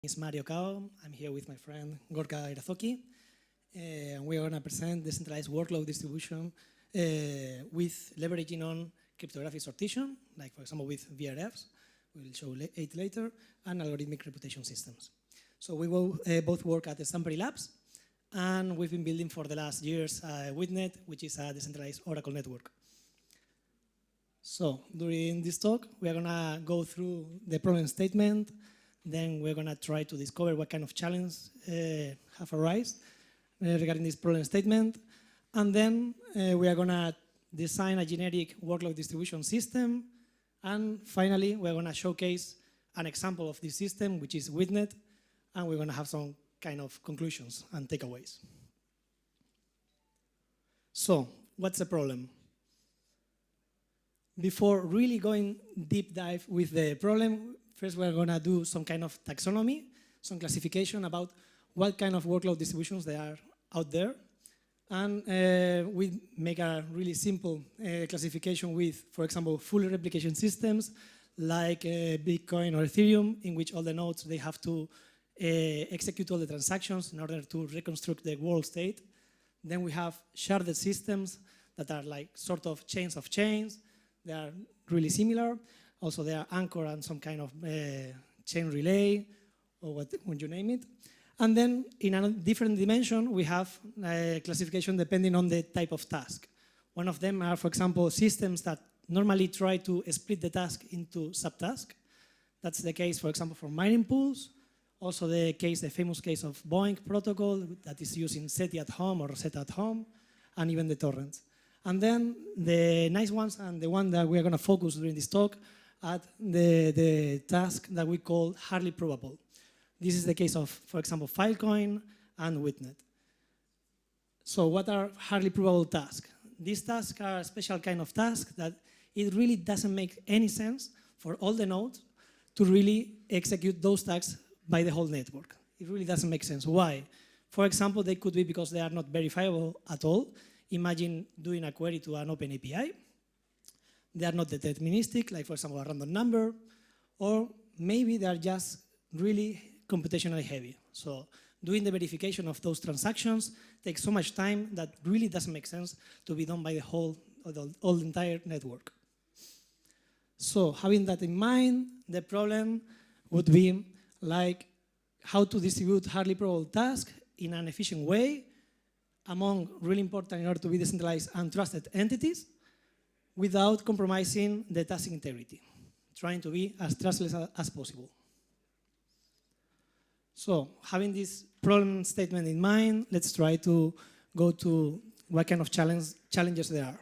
It's Mario Cao. I'm here with my friend Gorka Irazoqui. And we are going to present decentralized workload distribution with leveraging on cryptographic sortition, like for example with VRFs, we'll show it later, and algorithmic reputation systems. So we will both work at the Stampery Labs, and we've been building for the last years Witnet, which is a decentralized Oracle network. So during this talk, we are going to go through the problem statement. Then we're going to try to discover what kind of challenge have arisen regarding this problem statement. And then we are going to design a generic workload distribution system. And finally, we're going to showcase an example of this system, which is Witnet. And we're going to have some kind of conclusions and takeaways. So what's the problem? Before really going deep dive with the problem, first we're going to do some kind of taxonomy, some classification about what kind of workload distributions there are out there. And we make a really simple classification with, for example, full replication systems like Bitcoin or Ethereum, in which all the nodes, they have to execute all the transactions in order to reconstruct the world state. Then we have sharded systems that are like sort of chains of chains. They are really similar. Also, they are anchor and some kind of chain relay, or when you name it. And then, in a different dimension, we have classification depending on the type of task. One of them are, for example, systems that normally try to split the task into subtasks. That's the case, for example, for mining pools. Also, the famous case of Boeing protocol that is using SETI at home or set at home, and even the torrents. And then the nice ones, and the one that we're going to focus during this talk, at the task that we call hardly probable. This is the case of, for example, Filecoin and Witnet. So what are hardly probable tasks? These tasks are a special kind of task that it really doesn't make any sense for all the nodes to really execute those tasks by the whole network. It really doesn't make sense. Why? For example, they could be because they are not verifiable at all. Imagine doing a query to an open API. They are not deterministic, like for example, a random number, or maybe they are just really computationally heavy. So doing the verification of those transactions takes so much time that really doesn't make sense to be done by the whole, or the entire network. So having that in mind, the problem would be like how to distribute hardly probable tasks in an efficient way among really important in order to be decentralized and trusted entities, without compromising the task integrity, trying to be as trustless as possible. So, having this problem statement in mind, let's try to go to what kind of challenges there are.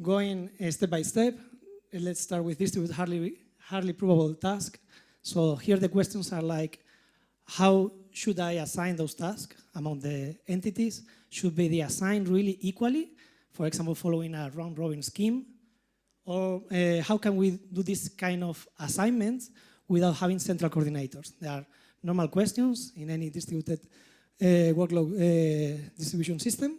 Going step by step, let's start with distribute hardly probable task. So here the questions are like, how should I assign those tasks among the entities? Should they be assigned really equally? For example, following a round-robin scheme? Or how can we do this kind of assignments without having central coordinators? There are normal questions in any distributed workload distribution system.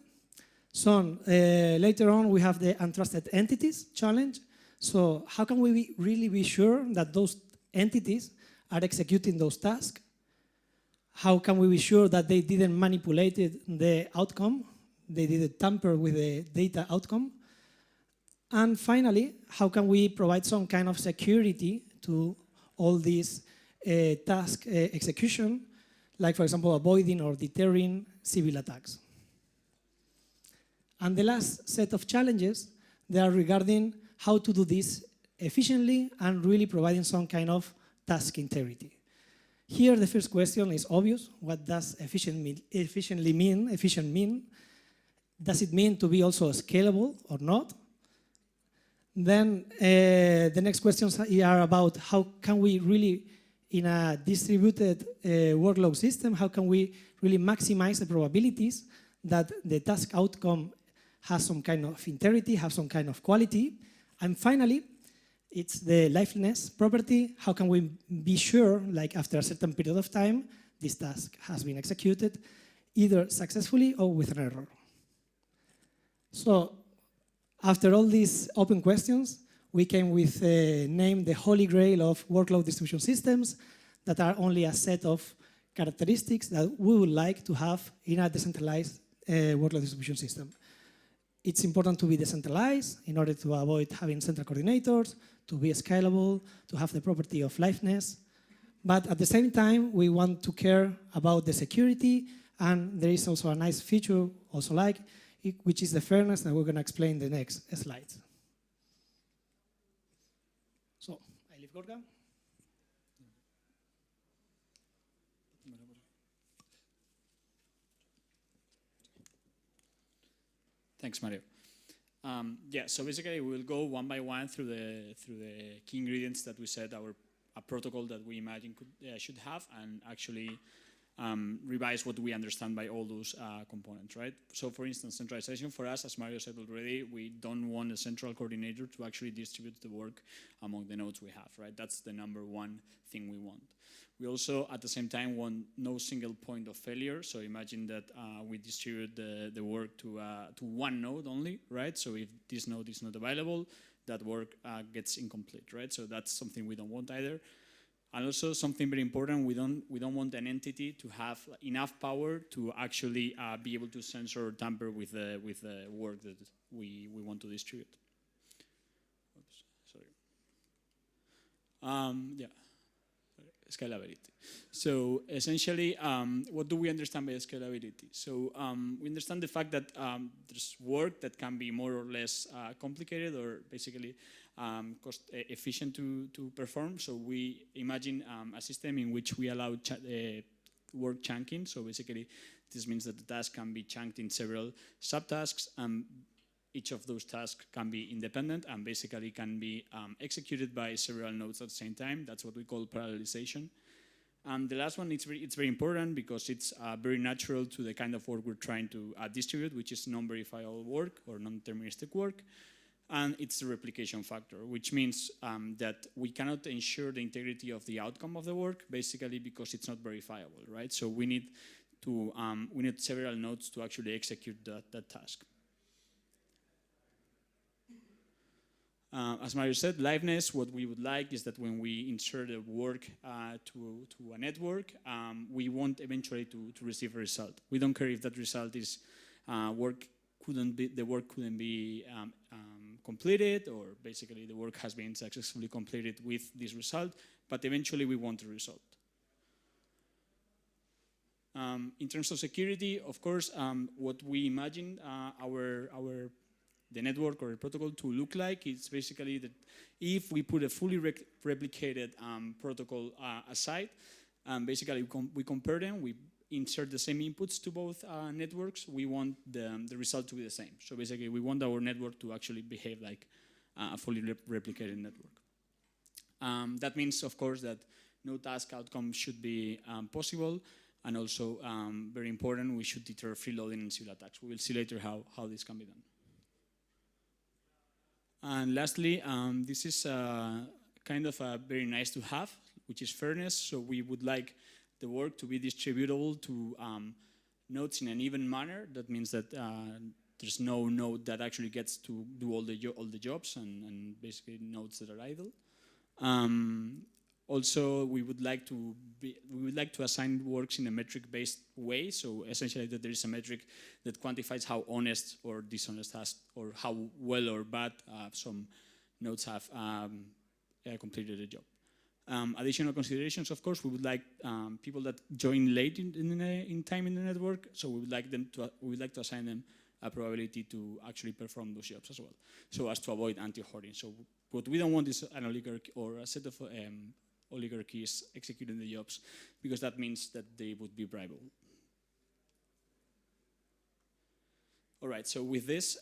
So later on, we have the untrusted entities challenge. So how can we really be sure that those entities are executing those tasks? How can we be sure that they didn't manipulate the outcome? They didn't tamper with the data outcome? And finally, how can we provide some kind of security to all these task execution, like for example, avoiding or deterring civil attacks? And the last set of challenges, they are regarding how to do this efficiently and really providing some kind of task integrity. Here, the first question is obvious. What does efficient mean? Does it mean to be also scalable or not? Then the next questions are about how can we really, in a distributed workload system, how can we really maximize the probabilities that the task outcome has some kind of integrity, have some kind of quality? And finally, it's the liveness property. How can we be sure, like after a certain period of time, this task has been executed either successfully or with an error? So after all these open questions, we came with a name, the Holy Grail of workload distribution systems, that are only a set of characteristics that we would like to have in a decentralized workload distribution system. It's important to be decentralized in order to avoid having central coordinators, to be scalable, to have the property of liveness. But at the same time, we want to care about the security, and there is also a nice feature also like, which is the fairness that we're going to explain in the next slides. So, I leave Gorka. Thanks, Mario. Yeah, so basically we will go one by one through the key ingredients that we said a protocol that we imagine should have, and actually revise what we understand by all those components, right? So for instance, centralization for us, as Mario said already, we don't want a central coordinator to actually distribute the work among the nodes we have, right? That's the #1 thing we want. We also, at the same time, want no single point of failure. So imagine that we distribute the work to one node only, right? So if this node is not available, that work gets incomplete, right? So that's something we don't want either. And also something very important, we don't want an entity to have enough power to actually be able to censor or tamper with the work that we want to distribute. Oops, sorry. Yeah. Scalability. So essentially, what do we understand by scalability? So we understand the fact that there's work that can be more or less complicated or basically cost efficient to perform. So we imagine a system in which we allow work chunking. So basically, this means that the task can be chunked in several subtasks. Each of those tasks can be independent and basically can be executed by several nodes at the same time. That's what we call parallelization. And the last one, it's very important because it's very natural to the kind of work we're trying to distribute, which is non-verifiable work or non-deterministic work. And it's the replication factor, which means that we cannot ensure the integrity of the outcome of the work, basically because it's not verifiable, right? So we need several nodes to actually execute that task. As Mario said, liveness, what we would like is that when we insert a work to a network, we want eventually to receive a result. We don't care if that result is the work couldn't be completed, or basically the work has been successfully completed with this result, but eventually we want a result. In terms of security, of course, what we imagine the network or the protocol to look like is basically that if we put a fully replicated protocol aside, basically we compare them, we insert the same inputs to both networks, we want the result to be the same. So basically we want our network to actually behave like a fully replicated network. That means, of course, that no task outcome should be possible, and also very important, we should deter freeloading and civil attacks. We will see later how this can be done. And lastly, this is kind of a very nice to have, which is fairness. So we would like the work to be distributable to nodes in an even manner. That means that there's no node that actually gets to do all the jobs, and basically nodes that are idle. Also, we would like to assign works in a metric-based way. So essentially, that there is a metric that quantifies how honest or dishonest or how well or bad some nodes have completed the job. Additional considerations, of course, we would like people that join late in time in the network. So we would like to assign them a probability to actually perform those jobs as well, so as to avoid anti-hoarding. So what we don't want is an oligarchy or a set of oligarchies executing the jobs, because that means that they would be bribable. All right, so with this,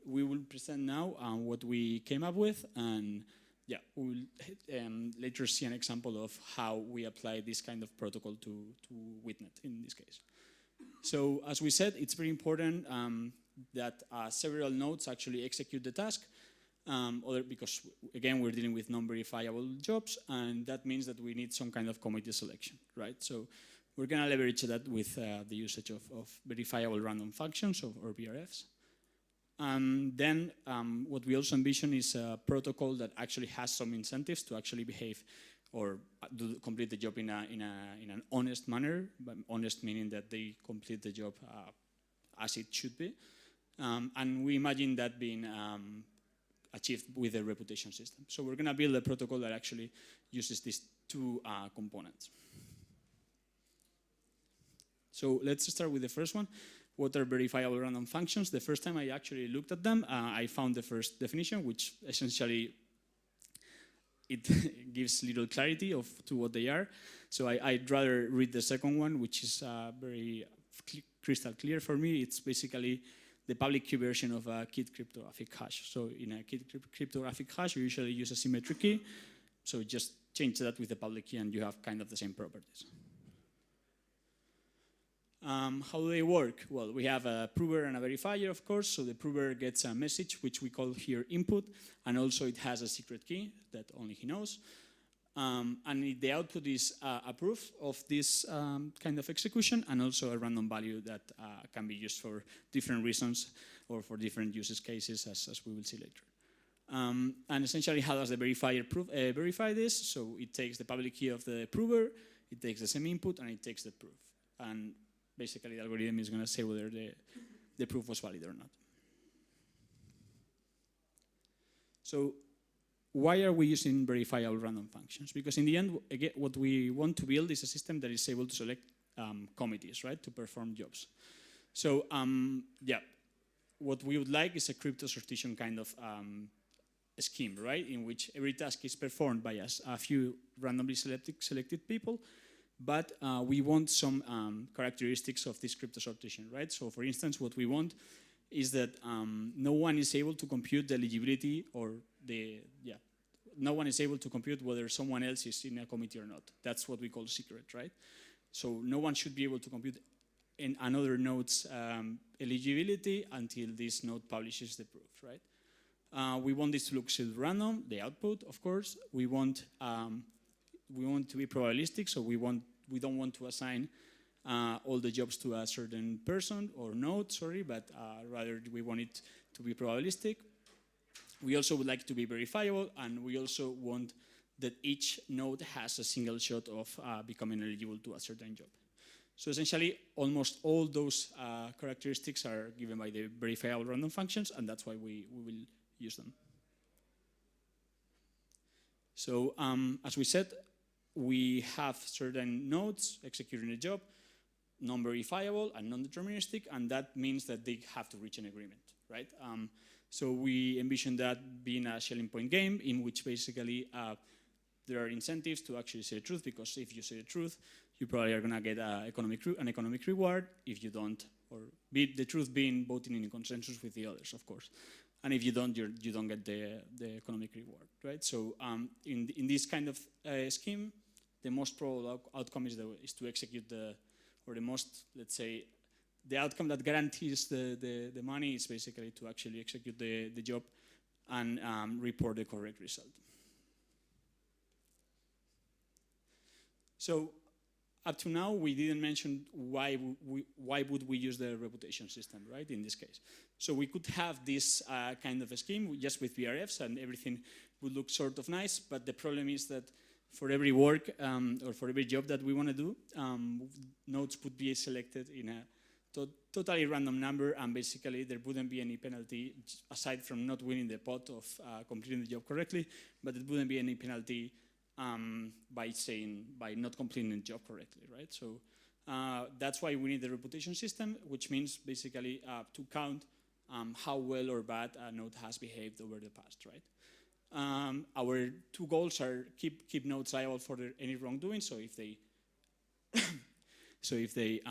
we will present now what we came up with, and yeah, we will later see an example of how we apply this kind of protocol to Witnet in this case. So as we said, it's very important that several nodes actually execute the task. Because again, we're dealing with non-verifiable jobs, and that means that we need some kind of committee selection, right? So we're going to leverage that with the usage of verifiable random functions, or VRFs. Then what we also envision is a protocol that actually has some incentives to actually behave or complete the job in an honest manner, but honest meaning that they complete the job as it should be. And we imagine that being achieved with a reputation system. So we're going to build a protocol that actually uses these two components. So let's start with the first one. What are verifiable random functions? The first time I actually looked at them, I found the first definition, which essentially it gives little clarity to what they are. So I'd rather read the second one, which is very crystal clear for me. It's basically the public key version of a keyed cryptographic hash. So in a keyed cryptographic hash, you usually use a symmetric key. So just change that with the public key and you have kind of the same properties. How do they work? Well, we have a prover and a verifier, of course. So the prover gets a message, which we call here input, and also it has a secret key that only he knows. And the output is a proof of this kind of execution, and also a random value that can be used for different reasons or for different use cases, as we will see later. And essentially, how does the verifier verify this? So it takes the public key of the prover, it takes the same input, and it takes the proof. And basically, the algorithm is going to say whether the proof was valid or not. So why are we using verifiable random functions? Because in the end, again, what we want to build is a system that is able to select committees, right, to perform jobs. So yeah, what we would like is a crypto sortition kind of scheme, right, in which every task is performed by a few randomly selected people, but we want some characteristics of this crypto sortition, right? So for instance, what we want is that no one is able to compute the eligibility or no one is able to compute whether someone else is in a committee or not. That's what we call secret, right? So no one should be able to compute in another node's eligibility until this node publishes the proof, right? We want this to look pseudo-random, the output, of course. We want to be probabilistic, so we don't want to assign all the jobs to a certain person or node, sorry, but rather we want it to be probabilistic. We also would like to be verifiable, and we also want that each node has a single shot of becoming eligible to a certain job. So essentially, almost all those characteristics are given by the verifiable random functions, and that's why we will use them. So as we said, we have certain nodes executing a job, non-verifiable and non-deterministic, and that means that they have to reach an agreement, right? So we envision that being a shelling point game in which basically there are incentives to actually say the truth, because if you say the truth, you probably are going to get an economic reward. If you don't, or the truth being voting in consensus with the others, of course. And if you don't, you don't get the economic reward, right? So in this kind of scheme, the most probable outcome is to execute the most, let's say, the outcome that guarantees the money is basically to actually execute the job and report the correct result. So up to now, we didn't mention why would we use the reputation system, right, in this case. So we could have this kind of a scheme just with VRFs and everything would look sort of nice, but the problem is that for every work or for every job that we want to do, nodes would be selected in a totally random number, and basically there wouldn't be any penalty aside from not winning the pot of completing the job correctly, but there wouldn't be any penalty by not completing the job correctly, right? So that's why we need the reputation system, which means basically to count how well or bad a node has behaved over the past, right? Our two goals are keep nodes liable for any wrongdoing. So if they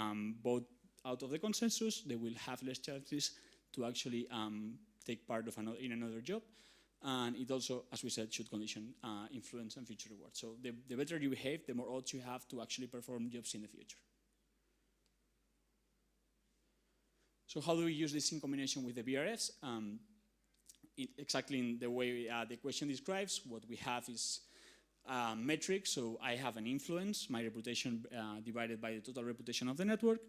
vote out of the consensus, they will have less chances to actually take part in another job. And it also, as we said, should condition influence and future rewards. So the better you behave, the more odds you have to actually perform jobs in the future. So how do we use this in combination with the VRFs? Exactly in the way the question describes, what we have is metric, so I have an influence, my reputation divided by the total reputation of the network.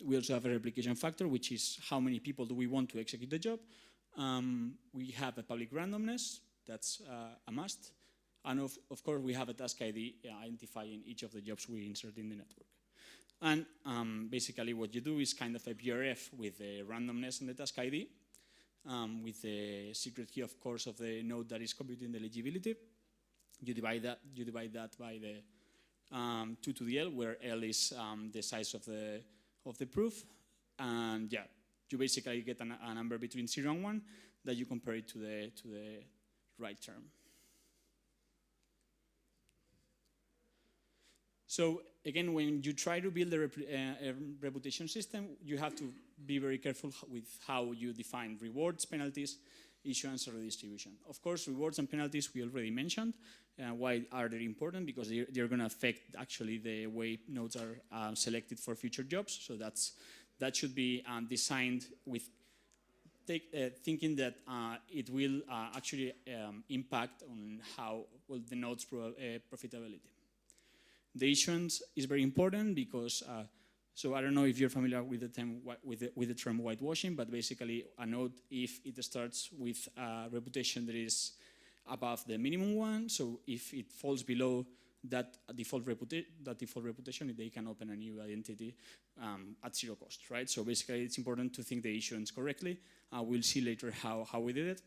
We also have a replication factor, which is how many people do we want to execute the job. We have a public randomness, that's a must. And of course, we have a task ID identifying each of the jobs we insert in the network. And basically what you do is kind of a VRF with the randomness and the task ID, with the secret key, of course, of the node that is computing the eligibility. You divide that by the 2 to the L, where L is the size of the proof. And yeah, you basically get a number between 0 and 1 that you compare it to the right term. So again, when you try to build a reputation system, you have to be very careful with how you define rewards, penalties, issuance, or redistribution. Of course, rewards and penalties we already mentioned. Why are they important? Because they're going to affect actually the way nodes are selected for future jobs. So that should be designed with thinking that it will actually impact on how well the node's profitability. The issuance is very important because, so I don't know if you're familiar with the term whitewashing, but basically a node, if it starts with a reputation that is above the minimum one, so if it falls below that default reputation, they can open a new identity at 0 cost, right? So basically it's important to think the issuance correctly. We'll see later how we did it.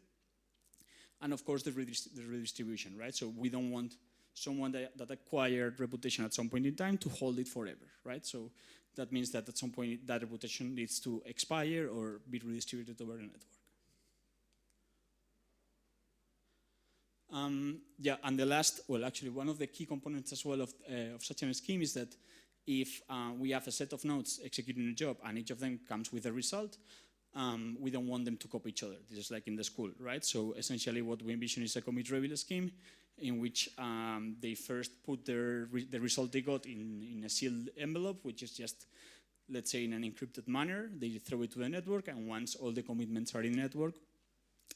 And of course the redistribution, right? So we don't want someone that acquired reputation at some point in time to hold it forever, right? So that means that at some point that reputation needs to expire or be redistributed over the network. Yeah, and the last, well, actually one of the key components as well of such a scheme is that if we have a set of nodes executing a job and each of them comes with a result, we don't want them to copy each other. This is like in the school, right? So essentially what we envision is a commit reveal scheme in which they first put the result they got in a sealed envelope, which is just, let's say, in an encrypted manner. They throw it to the network, and once all the commitments are in the network,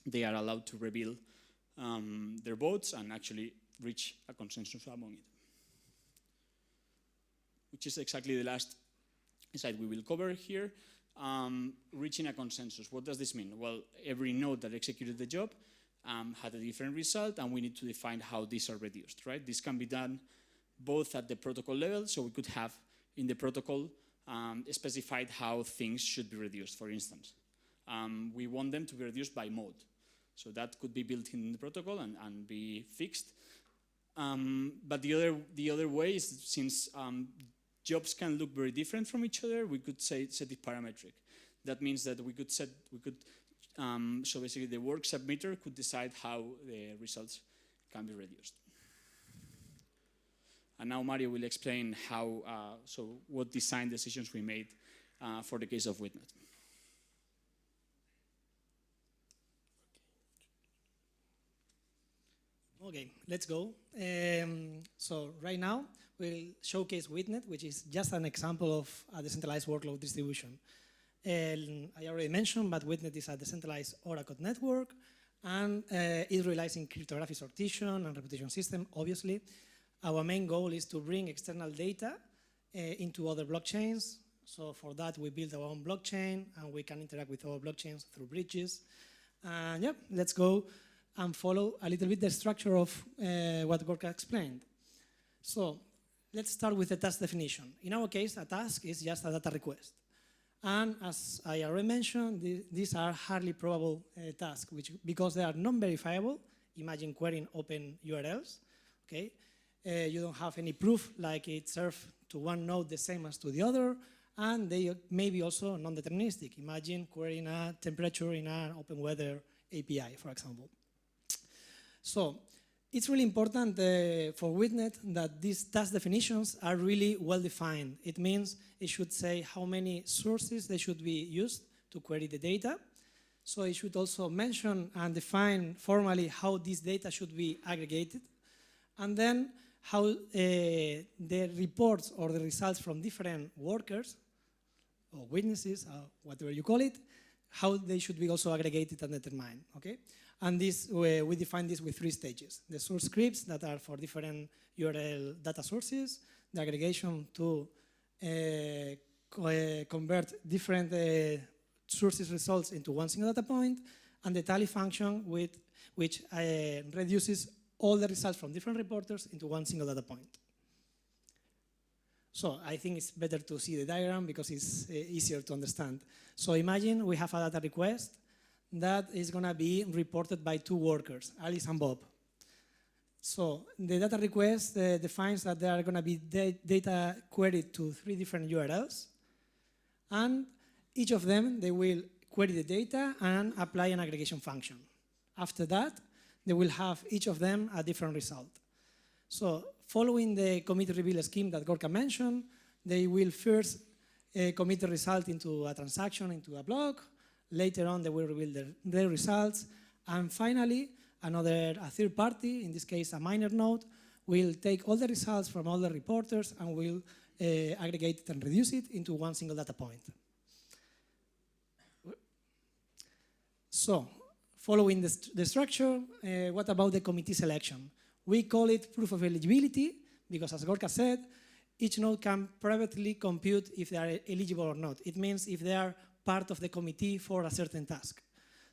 they are allowed to reveal their votes and actually reach a consensus among it. Which is exactly the last slide we will cover here. Reaching a consensus. What does this mean? Well, every node that executed the job had a different result, and we need to define how these are reduced, right? This can be done both at the protocol level, so we could have in the protocol specified how things should be reduced. For instance, we want them to be reduced by mode. So that could be built in the protocol and be fixed. But the other way is, since jobs can look very different from each other, we could set it parametric. That means that so basically the work submitter could decide how the results can be reduced. And now Mario will explain what design decisions we made for the case of Witnet. Okay, let's go. So right now we'll showcase Witnet, which is just an example of a decentralized workload distribution. I already mentioned, but Witnet is a decentralized Oracle network, and it relies in cryptographic sortition and reputation system, obviously. Our main goal is to bring external data into other blockchains. So for that, we build our own blockchain, and we can interact with our blockchains through bridges. And yeah, let's go and follow a little bit the structure of what Gorka explained. So let's start with the task definition. In our case, a task is just a data request. And as I already mentioned, these are hardly probable tasks, because they are non-verifiable. Imagine querying open URLs, okay? You don't have any proof like it served to one node the same as to the other, and they may be also non-deterministic. Imagine querying a temperature in an open weather API, for example. So it's really important for Witnet that these task definitions are really well defined. It means it should say how many sources they should be used to query the data. So it should also mention and define formally how this data should be aggregated, and then how the reports or the results from different workers or witnesses, whatever you call it, how they should be also aggregated and determined, okay? And this, we define this with 3 stages. The source scripts that are for different URL data sources, the aggregation to convert different sources results into one single data point, and the tally function which reduces all the results from different reporters into one single data point. So I think it's better to see the diagram because it's easier to understand. So imagine we have a data request that is going to be reported by 2 workers, Alice and Bob. So the data request defines that there are going to be data queried to 3 different URLs, and each of them, they will query the data and apply an aggregation function. After that, they will have each of them a different result. So following the commit reveal scheme that Gorka mentioned, they will first commit the result into a transaction, into a block. Later on, they will reveal their results. And finally, a third party, in this case a miner node, will take all the results from all the reporters and will aggregate it and reduce it into one single data point. So, following the structure, what about the committee selection? We call it proof of eligibility because, as Gorka said, each node can privately compute if they are eligible or not. It means if they are part of the committee for a certain task.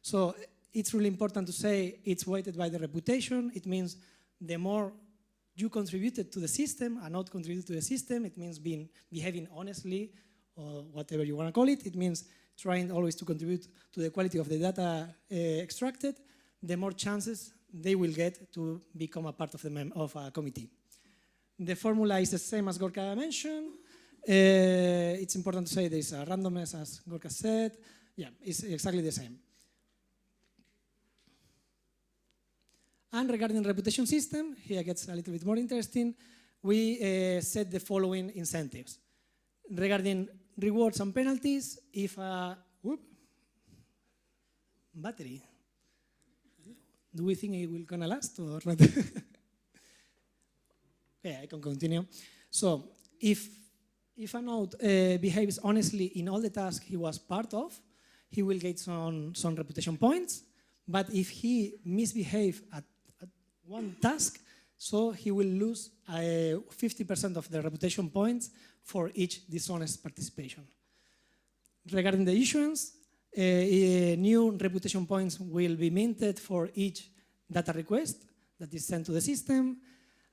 So it's really important to say it's weighted by the reputation. It means the more you contributed to the system, a node contributed to the system, it means behaving honestly, or whatever you want to call it. It means trying always to contribute to the quality of the data extracted, the more chances they will get to become a part of a committee. The formula is the same as Gorka mentioned. It's important to say there is a randomness, as Gorka said. Yeah, it's exactly the same. And regarding reputation system, here it gets a little bit more interesting. We set the following incentives. Regarding rewards and penalties, if battery, do we think it will gonna last or not? Okay, I can continue. So if a node behaves honestly in all the tasks he was part of, he will get some reputation points. But if he misbehaves at one task, so he will lose 50% of the reputation points for each dishonest participation. Regarding the issuance, new reputation points will be minted for each data request that is sent to the system,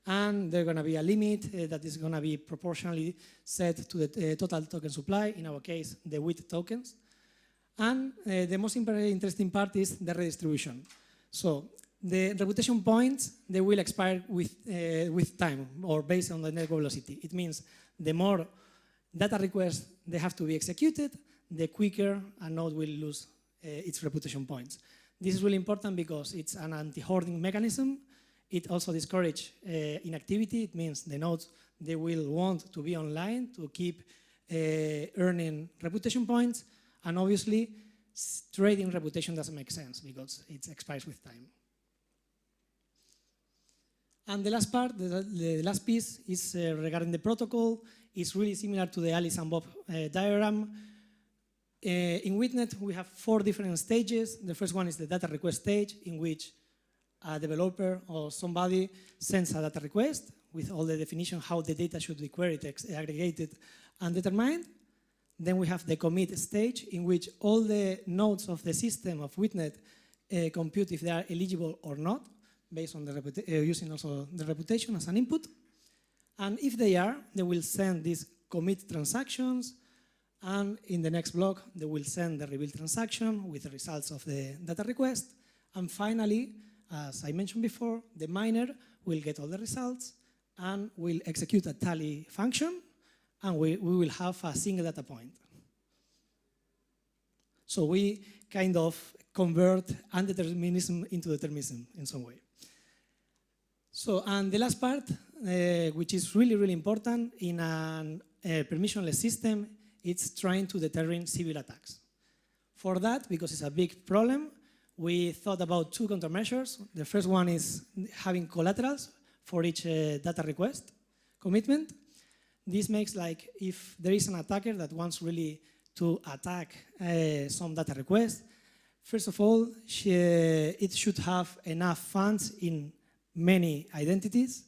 and there's going to be a limit that is going to be proportionally set to the total token supply, in our case, the WIT tokens. And the most interesting part is the redistribution. So the reputation points, they will expire with time or based on the network velocity. It means the more data requests they have to be executed, the quicker a node will lose its reputation points. This is really important because it's an anti-hoarding mechanism. It also discourages inactivity. It means the nodes, they will want to be online to keep earning reputation points. And obviously, trading reputation doesn't make sense because it expires with time. And the last part, the last piece is regarding the protocol. It's really similar to the Alice and Bob diagram. In Witnet, we have 4 different stages. The first one is the data request stage, in which a developer or somebody sends a data request with all the definition how the data should be queried, aggregated, and determined. Then we have the commit stage, in which all the nodes of the system of Witnet compute if they are eligible or not, based on the using also the reputation as an input. And if they are, they will send these commit transactions, and in the next block, they will send the reveal transaction with the results of the data request. And finally, as I mentioned before, the miner will get all the results and will execute a tally function, and we will have a single data point. So we kind of convert undeterminism into determinism in some way. So, and the last part, which is really, really important in a permissionless system, it's trying to determine civil attacks. For that, because it's a big problem, we thought about 2 countermeasures. The first one is having collaterals for each data request commitment. This makes like if there is an attacker that wants really to attack some data request, First of all, it should have enough funds in many identities.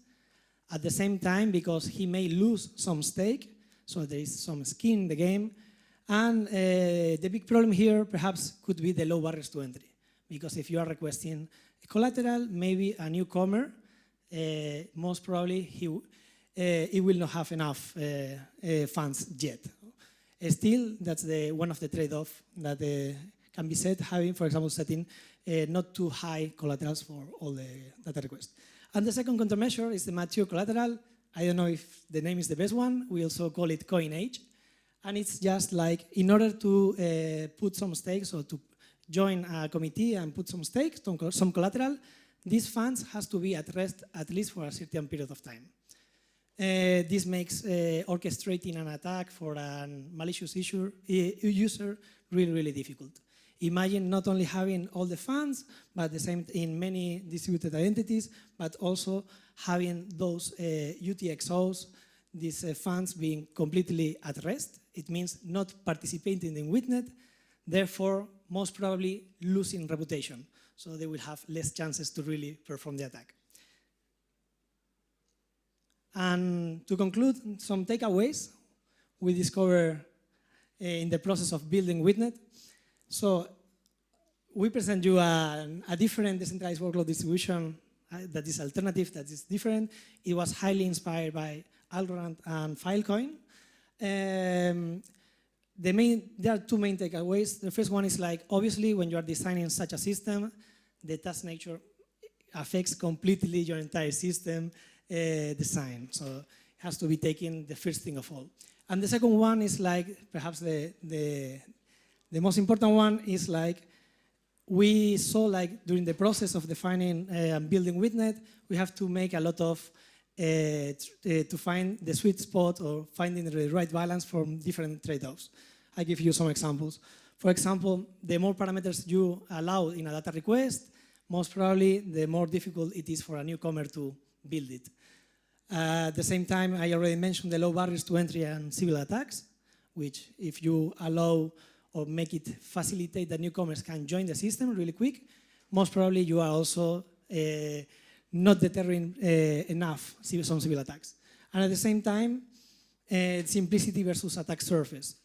At the same time, because he may lose some stake, so there is some skin in the game. And the big problem here perhaps could be the low barriers to entry. Because if you are requesting a collateral, maybe a newcomer, most probably he will not have enough funds yet. Still, that's one of the trade-offs that can be set, having, for example, setting not too high collaterals for all the data requests. And the second countermeasure is the mature collateral. I don't know if the name is the best one. We also call it coin age. And it's just like, in order to put some stakes or to join a committee and put some stakes, some collateral, these funds has to be at rest at least for a certain period of time. This makes orchestrating an attack for a malicious user really, really difficult. Imagine not only having all the funds, but the same in many distributed identities, but also having those UTXOs, these funds being completely at rest. It means not participating in Witnet, therefore most probably losing reputation. So they will have less chances to really perform the attack. And to conclude, some takeaways we discover in the process of building Witnet. So we present you a different decentralized workload distribution that is alternative, that is different. It was highly inspired by Algorand and Filecoin. There are two main takeaways. The first one is like, obviously, when you are designing such a system, the task nature affects completely your entire system design. So it has to be taken the first thing of all. And the second one is like, perhaps the most important one is like, we saw like during the process of defining and building Witnet, we have to make a lot of, to find the sweet spot or finding the right balance from different trade-offs. I give you some examples. For example, the more parameters you allow in a data request, most probably the more difficult it is for a newcomer to build it. At the same time, I already mentioned the low barriers to entry and civil attacks, which if you allow or make it facilitate that newcomers can join the system really quick, most probably you are also not deterring enough some civil attacks. And at the same time, simplicity versus attack surface.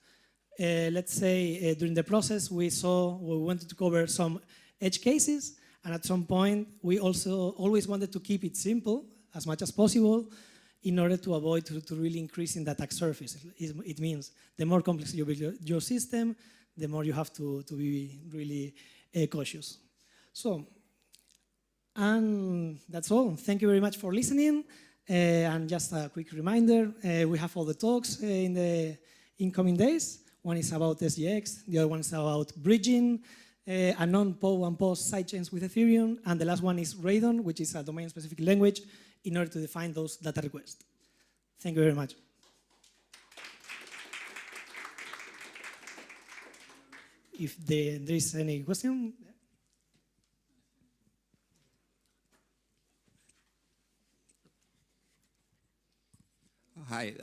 Let's say during the process we wanted to cover some edge cases, and at some point we also always wanted to keep it simple as much as possible in order to avoid to really increasing the attack surface. It means the more complex you build your system, the more you have to be really cautious. So, and that's all. Thank you very much for listening. And just a quick reminder, we have all the talks in the incoming days. One is about SGX, the other one is about bridging, a non-POW and POS sidechains with Ethereum, and the last one is Radon, which is a domain-specific language in order to define those data requests. Thank you very much. If there is any question. Hi,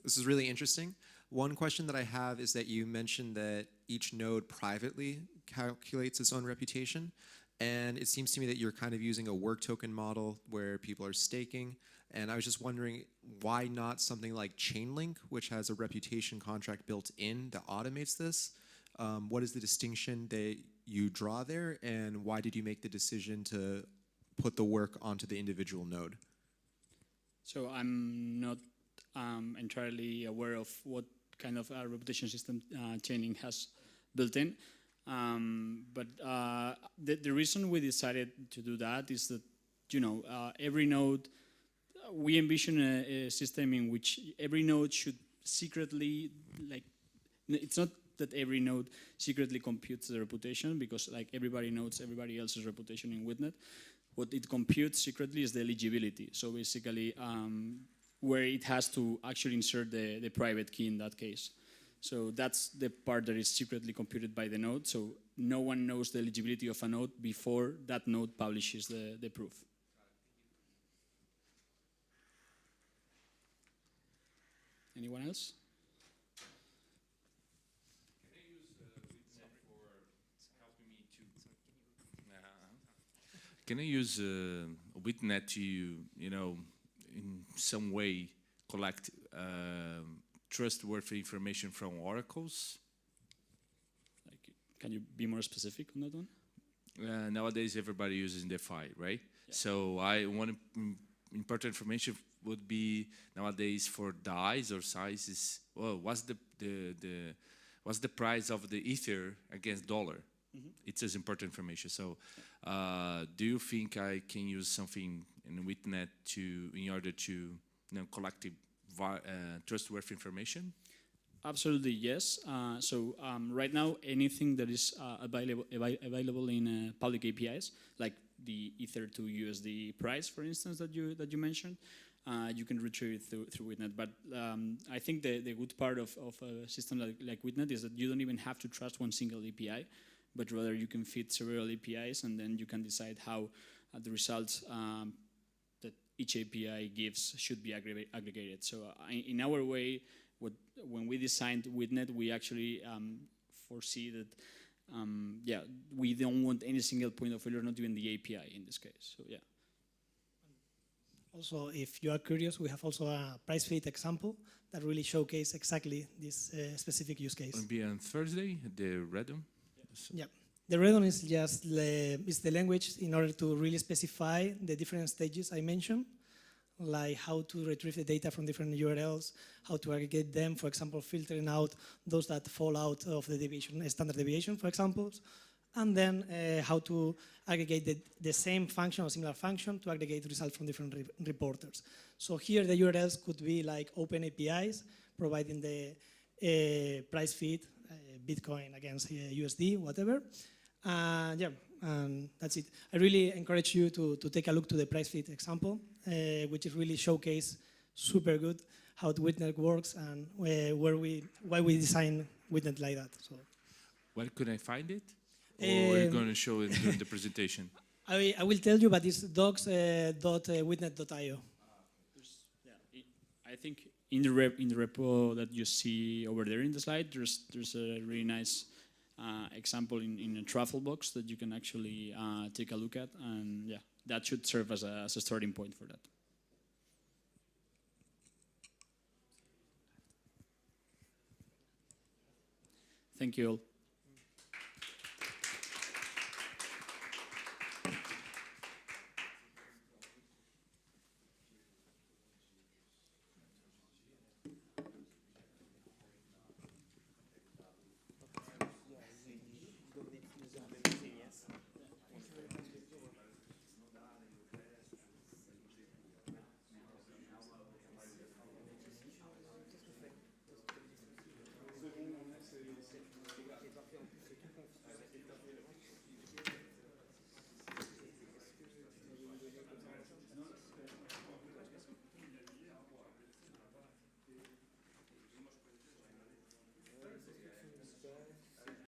this is really interesting. One question that I have is that you mentioned that each node privately calculates its own reputation. And it seems to me that you're kind of using a work token model where people are staking. And I was just wondering, why not something like Chainlink, which has a reputation contract built in that automates this? What is the distinction that you draw there? And why did you make the decision to put the work onto the individual node? So I'm not entirely aware of what kind of reputation system Chainlink has built in. But the reason we decided to do that is that, every node, we envision a system in which every node should secretly, it's not that every node secretly computes the reputation, because everybody knows everybody else's reputation in Witnet. What it computes secretly is the eligibility. So basically, where it has to actually insert the private key in that case. So that's the part that is secretly computed by the node. So no one knows the eligibility of a node before that node publishes the proof. Anyone else? Can I use Witnet for helping me to Can I use Witnet to, in some way collect trustworthy information from oracles? Like, can you be more specific on that one? Nowadays, everybody uses DeFi, right? Yeah. So one important information would be nowadays for dies or sizes. Well, what's the price of the Ether against dollar? It's as important information. So, do you think I can use something in Witnet in order to collect trustworthy information? Absolutely, yes. So right now, anything that is available in public APIs, like the Ether to USD price, for instance, that you mentioned, you can retrieve it through Witnet. But I think the good part of a system like Witnet is that you don't even have to trust one single API, but rather you can feed several APIs, and then you can decide how the results that each API gives should be aggregated. So in our way, when we designed Witnet, we actually foresee that, we don't want any single point of failure, not even the API in this case. So yeah. Also, if you are curious, we have also a price feed example that really showcases exactly this specific use case. It'll be on Thursday, the Redum. Yeah, the Redon is just the language in order to really specify the different stages I mentioned, like how to retrieve the data from different URLs, how to aggregate them, for example, filtering out those that fall out of the deviation, standard deviation, for example, and then how to aggregate the same function or similar function to aggregate results from different reporters. So here the URLs could be like open APIs, providing the price feed, Bitcoin against USD, whatever. That's it. I really encourage you to take a look to the price feed example, which is really showcase super good how the Witnet works and why we design Witnet like that. So, where could I find it? Or are you going to show it during the presentation? I will tell you, but it's docs.witnet.io. I think in the repo that you see over there in the slide, there's a really nice example in a truffle box that you can actually take a look at, and yeah, that should serve as a starting point for that. Thank you all.